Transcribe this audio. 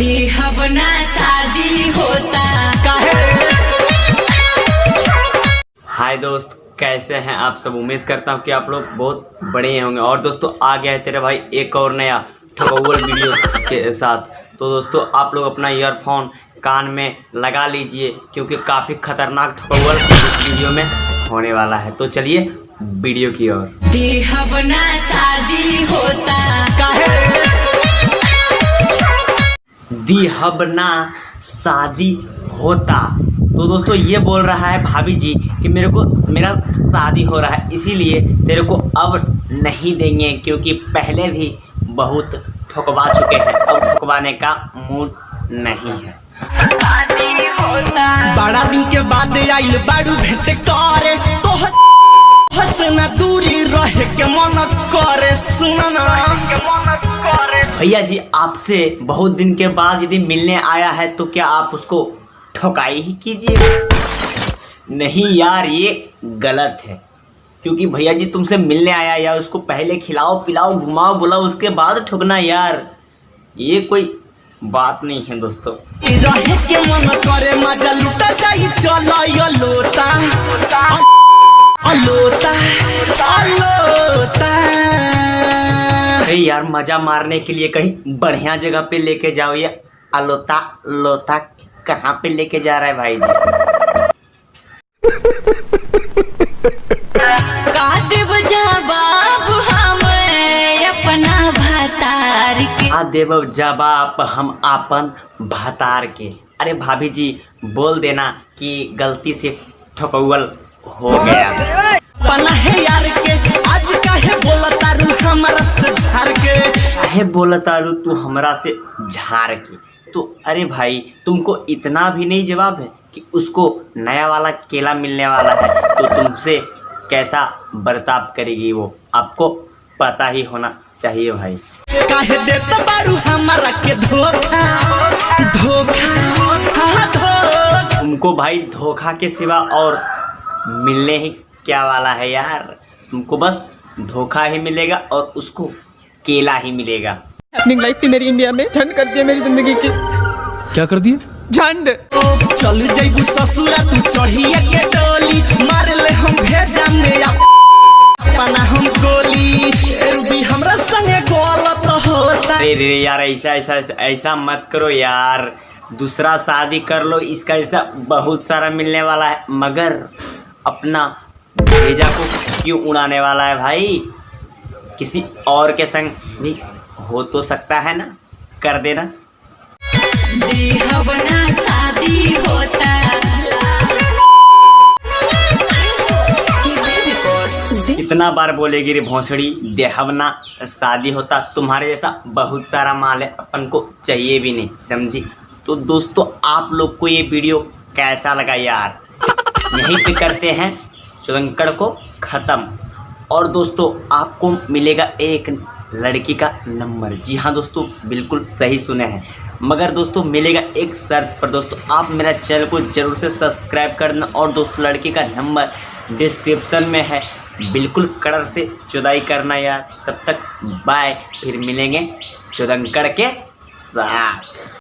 देहबना शादी होता। हाय दोस्त, कैसे हैं आप सब। उम्मीद करता हूं कि आप लोग बहुत बड़े होंगे। और दोस्तों आ गया है तेरे भाई एक और नया ठोकौल वीडियो के साथ। तो दोस्तों आप लोग अपना ईयरफोन कान में लगा लीजिए क्योंकि काफ़ी खतरनाक ठोकौल वीडियो में होने वाला है। तो चलिए वीडियो की ओर। देहबना शादी होता। देहबना शादी होता। तो दोस्तों ये बोल रहा है भाभी जी कि मेरा शादी हो रहा है, इसीलिए तेरे को अब नहीं देंगे क्योंकि पहले भी बहुत ठुकवा चुके हैं, अब ठुकवाने का मूड नहीं है। बड़ा दिन के बाद आइल बाड़ू भेंट करे तो हसना दूरी रहे के मन करे। सुनना भैया जी, आपसे बहुत दिन के बाद यदि मिलने आया है तो क्या आप उसको ठोकाई ही कीजिए। नहीं यार, ये गलत है क्योंकि भैया जी तुमसे मिलने आया यार, उसको पहले खिलाओ पिलाओ घुमाओ बुलाओ उसके बाद ठोकना यार, ये कोई बात नहीं है दोस्तों। रहे के मन करे मजा लुटा जाई चलो यो लोता अलोता अलोता। अरे यार, मजा मारने के लिए कहीं बढ़िया जगह पे लेके जाओ। ये अलोता लोता कहाँ पे लेके जा रहा है भाई जी। देव जवाब हम अपना भतार के। देव जवाब हम अपन भतार के। अरे भाभी जी बोल देना कि गलती से ठोकौल हो गया। पना है यार के आज काहे बोलता रू हमरा से झाड़ के। काहे बोलता रू तू हमरा से झाड़ के। तो अरे भाई तुमको इतना भी नहीं जवाब है कि उसको नया वाला केला मिलने वाला है तो तुमसे कैसा बर्ताव करेगी वो, आपको पता ही होना चाहिए भाई। काहे देता बारू हमरा के धोखा धोखा धोखा। तुमको भाई धोखा के सिवा और मिलने ही क्या वाला है यार। तुमको बस धोखा ही मिलेगा और उसको केला ही मिलेगा। अपनी लाइफ थी मेरी इंडिया में, झंड कर दिया मेरी जिंदगी की। क्या कर दिए? झंड। चल जइबू ससुरा तू चढ़िए के डोली मार ले हम भेजा में अपना हम गोली भी हमरा संगे गलत होता। अरे यार ऐसा मत करो यार, दूसरा शादी कर लो, इसका ऐसा बहुत सारा मिलने वाला है। मगर अपना भेजा को क्यों उड़ाने वाला है भाई। किसी और के संग भी हो तो सकता है ना, कर देना। देहबना शादी होता। कितना बार बोलेगी रे भोंसड़ी, देहबना शादी होता। तुम्हारे जैसा बहुत सारा माल है, अपन को चाहिए भी नहीं, समझी। तो दोस्तों आप लोग को ये वीडियो कैसा लगा यार, यहीं पे करते हैं चुरंकड़ को ख़त्म। और दोस्तों आपको मिलेगा एक लड़की का नंबर। जी हाँ दोस्तों, बिल्कुल सही सुने हैं। मगर दोस्तों मिलेगा एक शर्त पर। दोस्तों आप मेरा चैनल को ज़रूर से सब्सक्राइब कर देना। और दोस्तों लड़की का नंबर डिस्क्रिप्शन में है, बिल्कुल कड़र से चुदाई करना यार। तब तक बाय, फिर मिलेंगे चुरंकड़ के साथ।